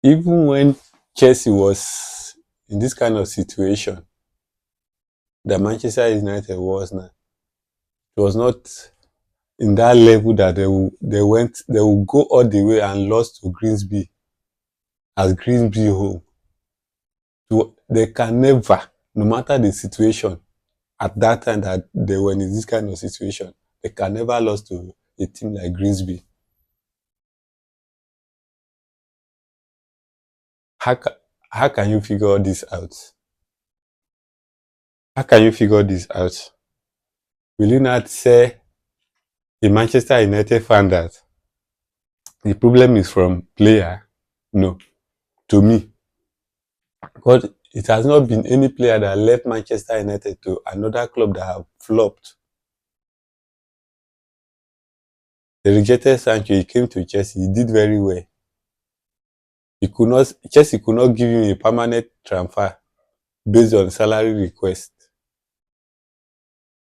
even when Chelsea was in this kind of situation that Manchester United was now, it was not in that level that they will go all the way and lost to Grimsby as Grimsby home. They can never, no matter the situation at that time that they were in this kind of situation, they can never lose to a team like Grimsby. How can you figure this out? How can you figure this out? Will you not say a Manchester United fan that the problem is from player? No, to me. Because it has not been any player that left Manchester United to another club that have flopped. They rejected Sancho, he came to Chelsea, he did very well. Chelsea could not give him a permanent transfer based on salary request.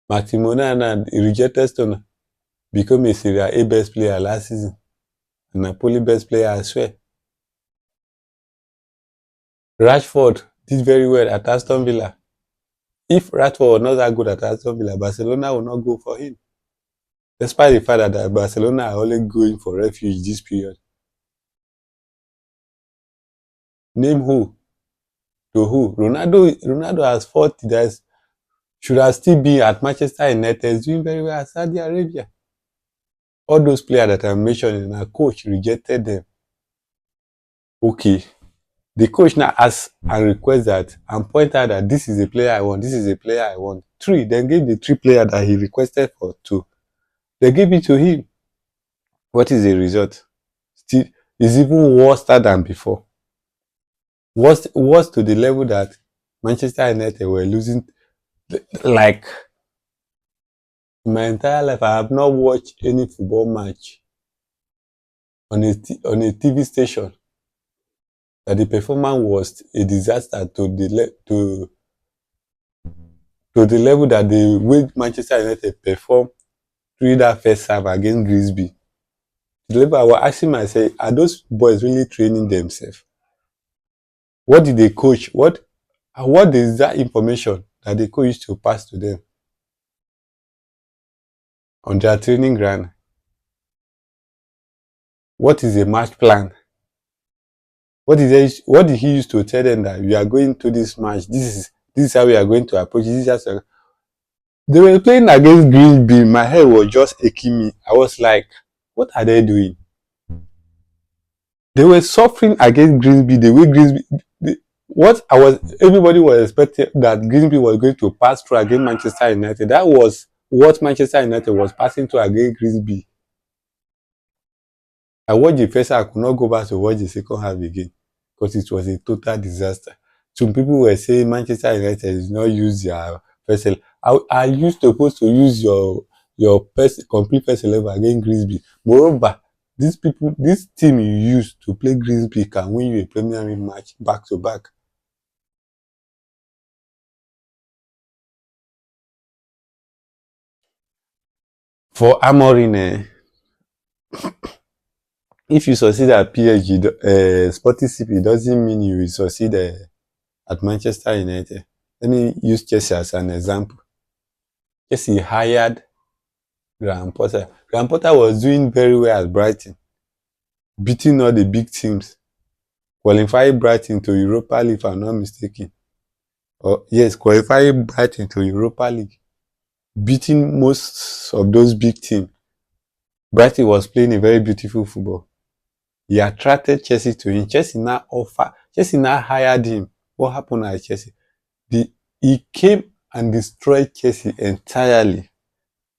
Martin Monana, he rejected Stone, became a Serie A best player last season. And Napoli best player as well. Rashford did very well at Aston Villa. If Rashford was not that good at Aston Villa, Barcelona will not go for him. Despite the fact that Barcelona are only going for refuge this period. Name who? To who? Ronaldo has fought that should have still been at Manchester United, doing very well at Saudi Arabia. All those players that I mentioned, our coach rejected them. Okay. The coach now asked and request that and point out that this is a player I want, this is a player I want. 3, then gave the 3 players that he requested for 2. They gave it to him. What is the result? Still, is even worse than before. Worse to the level that Manchester United were losing. Like, in my entire life, I have not watched any football match on a TV station that the performance was a disaster to the level that the way Manchester United performed through that first half against Grimsby. The level I was asking myself, are those boys really training themselves? What did the coach, what is that information that the coach used to pass to them on their training ground? What is a match plan? What did he used to tell them that we are going to this match? This is how we are going to approach. They were playing against Grimsby. My head was just aching me. I was like, what are they doing? They were suffering against Grimsby. The way everybody was expecting that Grimsby was going to pass through against Manchester United. That was what Manchester United was passing through against Grimsby. I watched the first half. I could not go back to watch the second half again because it was a total disaster. Some people were saying Manchester United did not use their first 11. Are you supposed to use your complete first 11 against Grimsby? Moreover, this team you use to play Grimsby can win you a Premier League match back to back. For Amorim, if you succeed at PSG, Sporting CP doesn't mean you will succeed at Manchester United. Let me use Chelsea as an example. Chelsea hired Graham Potter. Graham Potter was doing very well at Brighton, beating all the big teams, qualifying Brighton to Europa League if I'm not mistaken. Yes, qualifying Brighton to Europa League, beating most of those big teams. Brighton was playing a very beautiful football. He attracted Chelsea to him. Chelsea now hired him. What happened at Chelsea? He came and destroyed Chelsea entirely.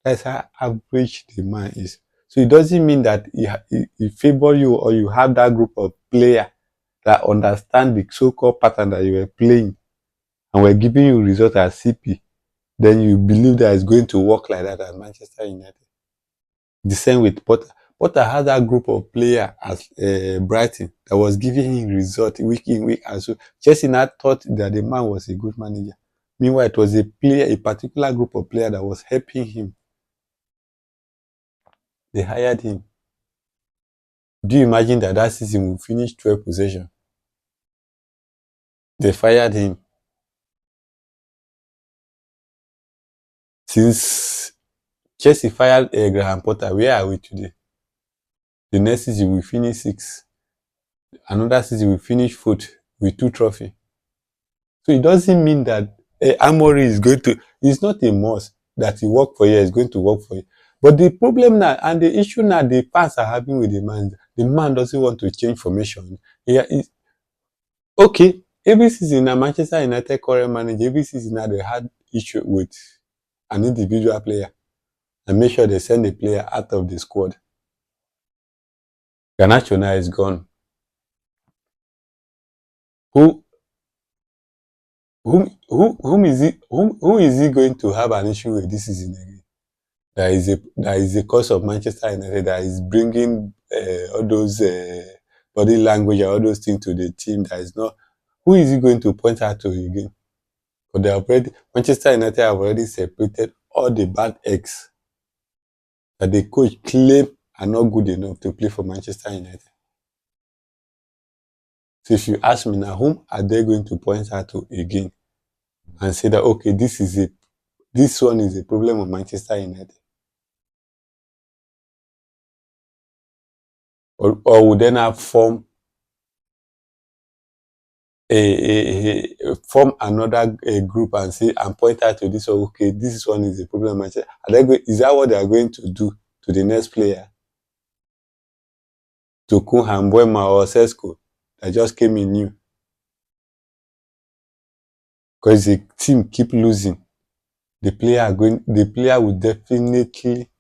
That's how average the man is. So it doesn't mean that he favor you or you have that group of players that understand the so-called pattern that you were playing and were giving you results at CP. Then you believe that it's going to work like that at Manchester United. The same with Potter. Potter had that group of players at Brighton that was giving him results week in, week out. So Chelsea now thought that the man was a good manager. Meanwhile, it was a particular group of players that was helping him. They hired him. Do you imagine that season will finish 12 possession They fired him. Since Chelsea fired Graham Potter, where are we today? The next season we finish 6th. Another season we finish 4th with 2 trophies. So it doesn't mean that Amory is going to. It's not a must that he work for you is going to work for you. But the problem now and the issue now the fans are having with the man doesn't want to change formation. Yeah, okay. Every season now Manchester United current manager, every season now they had issue with an individual player and make sure they send the player out of the squad. Garnacho now is gone. Who who is he going to have an issue with this season again? That is a cause of Manchester United that is bringing all those body language and all those things to the team. That is not. Who is he going to point out to again? But they already Manchester United have already separated all the bad eggs that the coach claim are not good enough to play for Manchester United. So if you ask me now, whom are they going to point out to again and say that okay, this one is a problem of Manchester United? Or would they now form form another group and say and point out to this one, okay, this one is a problem. Is that what they are going to do to the next player? To Kunha, Mbeumo or Sesko that just came in new? Because the team keep losing. The player will definitely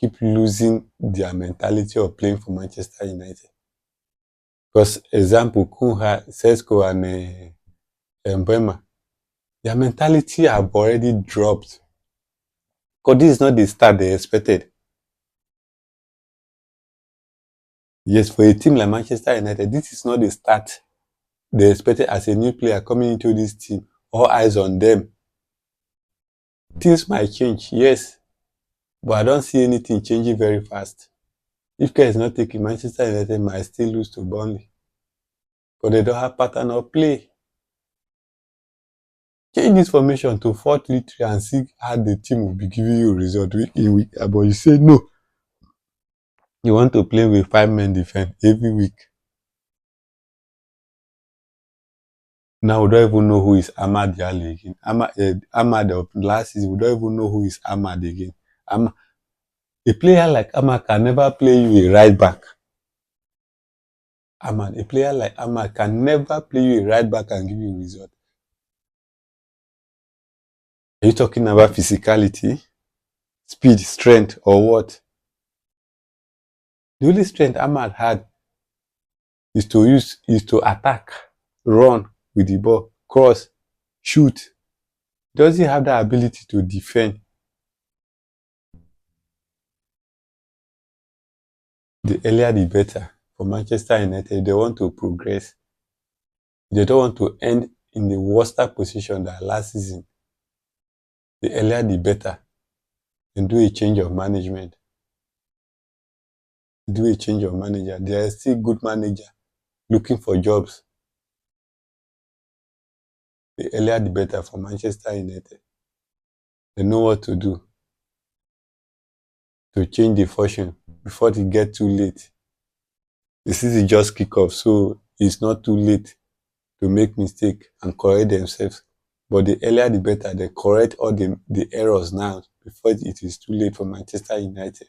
keep losing their mentality of playing for Manchester United. Because example, Kunha, Sesko and Mbeumo, their mentality have already dropped. Because this is not the start they expected. Yes, for a team like Manchester United, this is not the start they expected as a new player coming into this team. All eyes on them. Things might change, yes, but I don't see anything changing very fast. If care is not taken, Manchester United might still lose to Burnley. But they don't have pattern of play. Change this formation to 4-3-3 and see how the team will be giving you a result week in week. But you say no. You want to play with 5 men defense every week. Now we don't even know who is Ahmad Diallo again. Ahmad of last season, we don't even know who is Ahmad again. A player like Ahmad can never play you a right back. A player like Ahmad can never play you a right back and give you a result. Are you talking about physicality, speed, strength, or what? The only strength Ahmad had is to attack, run with the ball, cross, shoot. Does he have that ability to defend? The earlier the better for Manchester United. They want to progress. They don't want to end in the worst position than last season. The earlier the better. And do a change of management. Do a change of manager. There are still good manager looking for jobs. The earlier the better for Manchester United. They know what to do to change the fortune before it gets too late. The season just kick off, so it's not too late to make mistake and correct themselves. But the earlier the better. They correct all the errors now before it is too late for Manchester United.